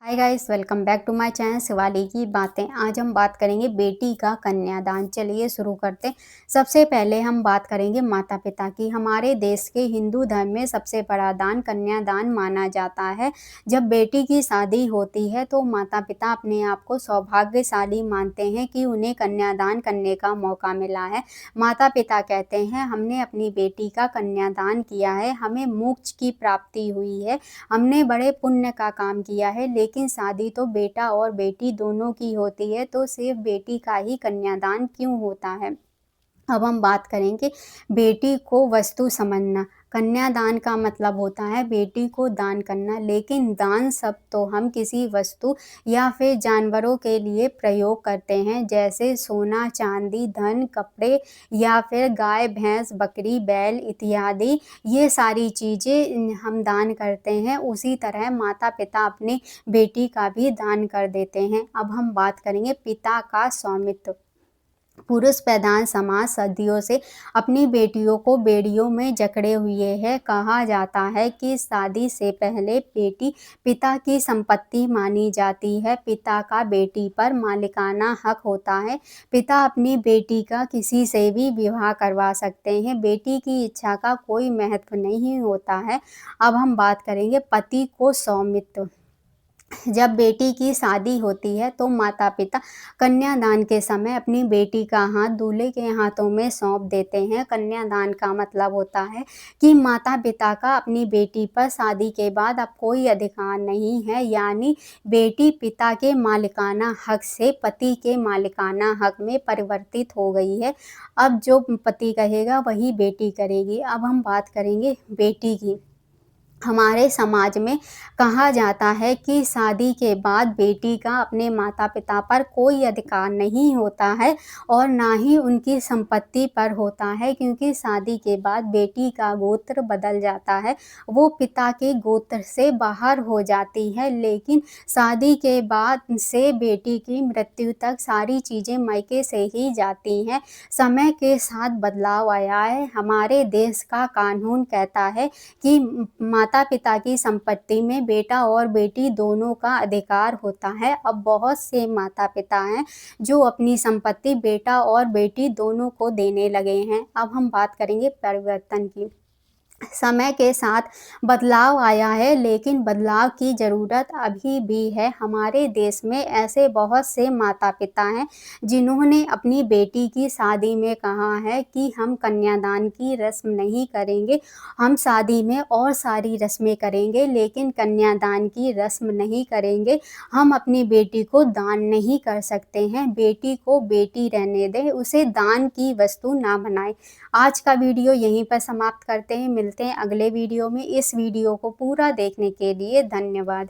Hi guys, welcome back to my channel Shivali की बातें। आज हम बात करेंगे बेटी का कन्यादान। चलिए शुरू करते हैं। सबसे पहले हम बात करेंगे माता पिता की। हमारे देश के हिंदू धर्म में सबसे बड़ा दान कन्यादान माना जाता है। जब बेटी की शादी होती है तो माता पिता अपने आप को सौभाग्यशाली मानते हैं कि उन्हें कन्यादान करने का मौका मिला है। माता पिता कहते हैं, हमने अपनी बेटी का कन्यादान किया है, हमें मोक्ष की प्राप्ति हुई है, हमने बड़े पुण्य का काम किया है। लेकिन शादी तो बेटा और बेटी दोनों की होती है, तो सिर्फ बेटी का ही कन्यादान क्यों होता है। अब हम बात करेंगे बेटी को वस्तु समझना। कन्यादान का मतलब होता है बेटी को दान करना, लेकिन दान शब्द तो हम किसी वस्तु या फिर जानवरों के लिए प्रयोग करते हैं, जैसे सोना, चांदी, धन, कपड़े या फिर गाय, भैंस, बकरी, बैल इत्यादि। ये सारी चीज़ें हम दान करते हैं। उसी तरह माता पिता अपने बेटी का भी दान कर देते हैं। अब हम बात करेंगे पिता का स्वामित्व। पुरुष प्रधान समाज सदियों से अपनी बेटियों को बेड़ियों में जकड़े हुए है। कहा जाता है कि शादी से पहले बेटी पिता की संपत्ति मानी जाती है। पिता का बेटी पर मालिकाना हक होता है। पिता अपनी बेटी का किसी से भी विवाह करवा सकते हैं। बेटी की इच्छा का कोई महत्व नहीं होता है। अब हम बात करेंगे पति को स्वामित्व। जब बेटी की शादी होती है तो माता पिता कन्यादान के समय अपनी बेटी का हाथ दूल्हे के हाथों में सौंप देते हैं। कन्यादान का मतलब होता है कि माता पिता का अपनी बेटी पर शादी के बाद अब कोई अधिकार नहीं है, यानी बेटी पिता के मालिकाना हक से पति के मालिकाना हक में परिवर्तित हो गई है। अब जो पति कहेगा वही बेटी करेगी। अब हम बात करेंगे बेटी की। हमारे समाज में कहा जाता है कि शादी के बाद बेटी का अपने माता पिता पर कोई अधिकार नहीं होता है और ना ही उनकी संपत्ति पर होता है, क्योंकि शादी के बाद बेटी का गोत्र बदल जाता है, वो पिता के गोत्र से बाहर हो जाती है। लेकिन शादी के बाद से बेटी की मृत्यु तक सारी चीज़ें मायके से ही जाती हैं। समय के साथ बदलाव आया है। हमारे देश का कानून कहता है कि माता पिता की संपत्ति में बेटा और बेटी दोनों का अधिकार होता है। अब बहुत से माता पिता हैं जो अपनी संपत्ति बेटा और बेटी दोनों को देने लगे हैं। अब हम बात करेंगे परिवर्तन की। समय के साथ बदलाव आया है, लेकिन बदलाव की ज़रूरत अभी भी है। हमारे देश में ऐसे बहुत से माता पिता हैं जिन्होंने अपनी बेटी की शादी में कहा है कि हम कन्यादान की रस्म नहीं करेंगे, हम शादी में और सारी रस्में करेंगे, लेकिन कन्यादान की रस्म नहीं करेंगे। हम अपनी बेटी को दान नहीं कर सकते हैं। बेटी को बेटी रहने दें, उसे दान की वस्तु ना बनाएं। आज का वीडियो यहीं पर समाप्त करते हैं। मिलते हैं अगले वीडियो में। इस वीडियो को पूरा देखने के लिए धन्यवाद।